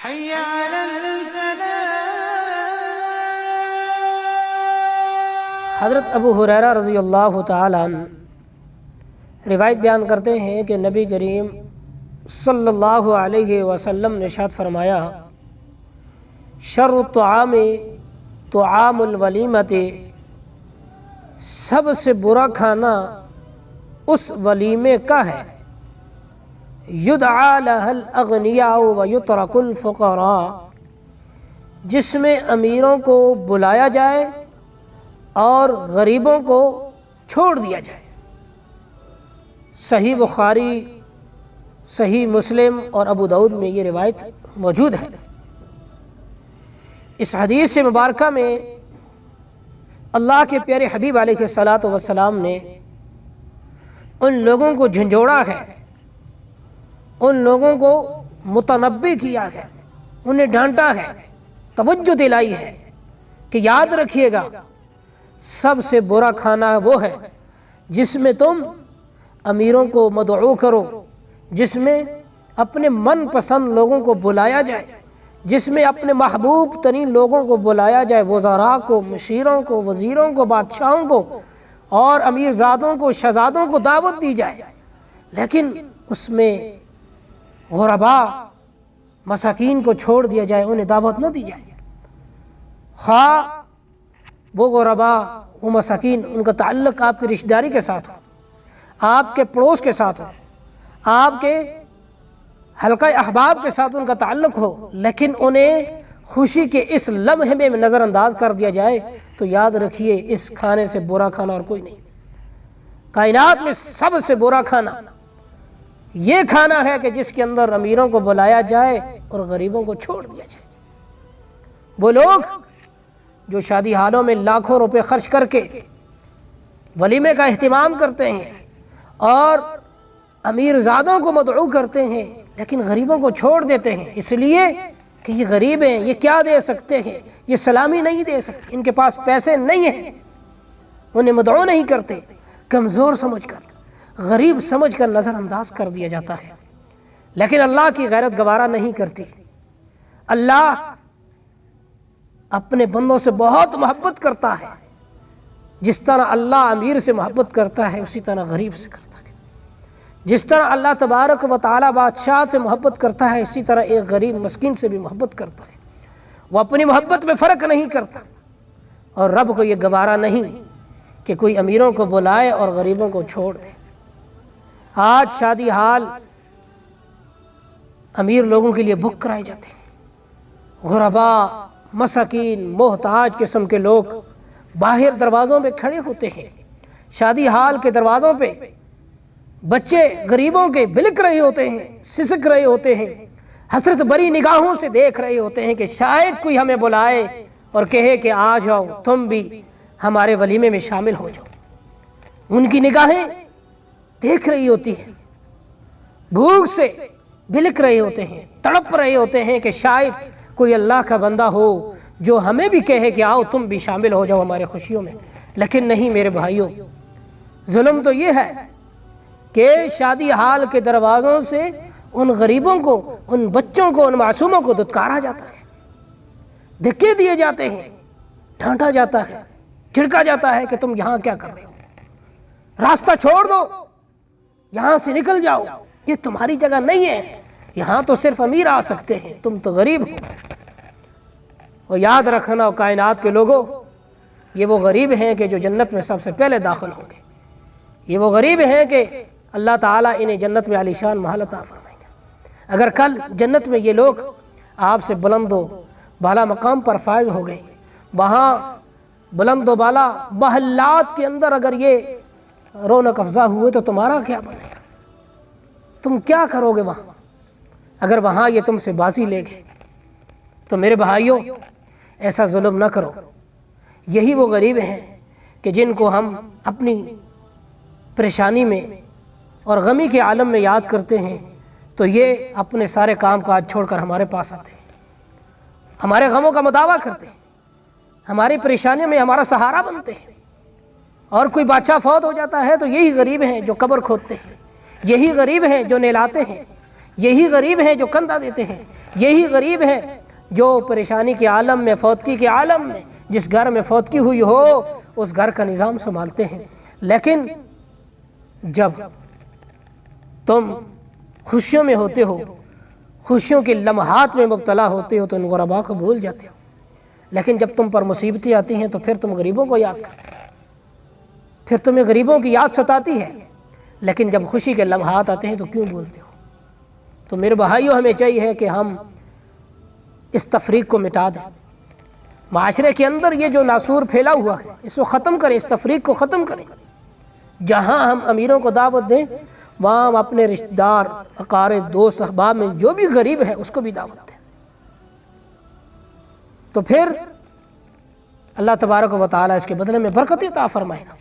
حي على الفلاح۔ حضرت ابو ہریرہ رضی اللہ تعالیٰ عنہ روایت بیان کرتے ہیں کہ نبی کریم صلی اللہ علیہ وسلم نے ارشاد فرمایا، شر الطعام طعام الولیمۃ، سب سے برا کھانا اس ولیمے کا ہے، یدعا لها الاغنیاء ویترک الفقراء، جس میں امیروں کو بلایا جائے اور غریبوں کو چھوڑ دیا جائے۔ صحیح بخاری، صحیح مسلم اور ابو داؤد میں یہ روایت موجود ہے۔ اس حدیث مبارکہ میں اللہ کے پیارے حبیب علیہ الصلاۃ والسلام نے ان لوگوں کو جھنجھوڑا ہے، ان لوگوں کو متنبہ کیا ہے، انہیں ڈانٹا ہے، توجہ دلائی ہے کہ یاد رکھیے گا سب سے برا کھانا وہ ہے جس میں تم امیروں کو مدعو کرو، جس میں اپنے من پسند لوگوں کو بلایا جائے، جس میں اپنے محبوب ترین لوگوں کو بلایا جائے، وزراء کو، مشیروں کو، وزیروں کو، بادشاہوں کو اور امیر زادوں کو، شہزادوں کو دعوت دی جائے، لیکن اس میں غرباء مساکین کو چھوڑ دیا جائے، انہیں دعوت نہ دی جائے۔ خواہ وہ غرباء، وہ مساکین، ان کا تعلق آپ کی رشتہ داری کے ساتھ ہو، آپ کے پڑوس کے ساتھ ہو، آپ کے حلقہ احباب کے ساتھ ان کا تعلق ہو، لیکن انہیں خوشی کے اس لمحے میں نظر انداز کر دیا جائے تو یاد رکھیے اس کھانے سے برا کھانا اور کوئی نہیں۔ کائنات میں سب سے برا کھانا یہ کھانا ہے کہ جس کے اندر امیروں کو بلایا جائے اور غریبوں کو چھوڑ دیا جائے۔ وہ لوگ جو شادی حالوں میں لاکھوں روپے خرچ کر کے ولیمے کا اہتمام کرتے ہیں اور امیر زادوں کو مدعو کرتے ہیں، لیکن غریبوں کو چھوڑ دیتے ہیں، اس لیے کہ یہ غریب ہیں، یہ کیا دے سکتے ہیں، یہ سلامی نہیں دے سکتے، ان کے پاس پیسے نہیں ہیں، انہیں مدعو نہیں کرتے، کمزور سمجھ کر، غریب سمجھ کر نظر انداز کر دیا جاتا ہے۔ لیکن اللہ کی غیرت گوارا نہیں کرتی۔ اللہ اپنے بندوں سے بہت محبت کرتا ہے، جس طرح اللہ امیر سے محبت کرتا ہے اسی طرح غریب سے کرتا ہے، جس طرح اللہ تبارک و تعالی بادشاہ سے محبت کرتا ہے اسی طرح ایک غریب مسکین سے بھی محبت کرتا ہے۔ وہ اپنی محبت میں فرق نہیں کرتا، اور رب کو یہ گوارا نہیں کہ کوئی امیروں کو بلائے اور غریبوں کو چھوڑ دے۔ آج شادی حال امیر لوگوں کے لیے بک کرائے جاتے ہیں، غرباء، مساکین، محتاج قسم کے لوگ باہر دروازوں پہ کھڑے ہوتے ہیں، شادی حال کے دروازوں پہ بچے غریبوں کے بلک رہے ہوتے ہیں، سسک رہے ہوتے ہیں، حسرت بری نگاہوں سے دیکھ رہے ہوتے ہیں کہ شاید کوئی ہمیں بلائے اور کہے کہ آ جاؤ تم بھی ہمارے ولیمے میں شامل ہو جاؤ۔ ان کی نگاہیں دیکھ رہی ہوتی ہیں، بھوک سے بلک رہے ہوتے ہیں، تڑپ رہے ہوتے ہیں کہ شاید کوئی اللہ کا بندہ ہو جو ہمیں بھی کہے کہ آؤ تم بھی شامل ہو جاؤ ہمارے خوشیوں میں۔ لیکن نہیں میرے بھائیوں، ظلم تو یہ ہے کہ شادی حال کے دروازوں سے ان غریبوں کو، ان بچوں کو، ان معصوموں کو دھتکارا جاتا ہے، دھکے دیے جاتے ہیں، ڈانٹا جاتا ہے، جھڑکا جاتا ہے کہ تم یہاں کیا کر رہے ہو، راستہ چھوڑ دو، یہاں سے نکل جاؤ، یہ تمہاری جگہ نہیں ہے، یہاں تو صرف امیر آ سکتے ہیں، تم تو غریب ہو۔ اور یاد رکھنا کائنات کے لوگوں، یہ وہ غریب ہیں کہ جو جنت میں سب سے پہلے داخل ہوں گے، یہ وہ غریب ہیں کہ اللہ تعالیٰ انہیں جنت میں عالی شان محل عطا فرمائیں گے۔ اگر کل جنت میں یہ لوگ آپ سے بلند و بالا مقام پر فائز ہو گئے، وہاں بلند و بالا محلات کے اندر اگر یہ رونق افزا ہوئے تو تمہارا کیا بنے گا؟ تم کیا کرو گے وہاں اگر وہاں یہ تم سے بازی لے گئے؟ تو میرے بھائیوں، ایسا ظلم نہ کرو۔ یہی وہ غریب ہیں کہ جن کو ہم اپنی پریشانی میں اور غمی کے عالم میں یاد کرتے ہیں تو یہ اپنے سارے کام کاج چھوڑ کر ہمارے پاس آتے ہیں، ہمارے غموں کا مداوع کرتے ہیں، ہماری پریشانی میں ہمارا سہارا بنتے ہیں۔ اور کوئی بادشاہ فوت ہو جاتا ہے تو یہی غریب ہیں جو قبر کھودتے ہیں، یہی غریب ہیں جو نہلاتے ہیں، یہی غریب ہیں جو کندھا دیتے ہیں، یہی غریب ہیں جو پریشانی کے عالم میں، فوتگی کے عالم میں، جس گھر میں فوتگی ہوئی ہو اس گھر کا نظام سنبھالتے ہیں۔ لیکن جب تم خوشیوں میں ہوتے ہو، خوشیوں کے لمحات میں مبتلا ہوتے ہو تو ان غرباء کو بھول جاتے ہو، لیکن جب تم پر مصیبتیں آتی ہیں تو پھر تم غریبوں کو یاد کرتے ہو، پھر تمہیں غریبوں کی یاد ستاتی ہے، لیکن جب خوشی کے لمحات آتے ہیں تو کیوں بولتے ہو؟ تو میرے بھائیوں، ہمیں چاہیے کہ ہم اس تفریق کو مٹا دیں، معاشرے کے اندر یہ جو ناسور پھیلا ہوا ہے اس کو ختم کریں، اس تفریق کو ختم کریں۔ جہاں ہم امیروں کو دعوت دیں وہاں ہم اپنے رشتہ دار، اقارب، دوست، احباب میں جو بھی غریب ہے اس کو بھی دعوت دیں، تو پھر اللہ تبارک و تعالیٰ اس کے بدلے میں برکت عطا فرمائے گا۔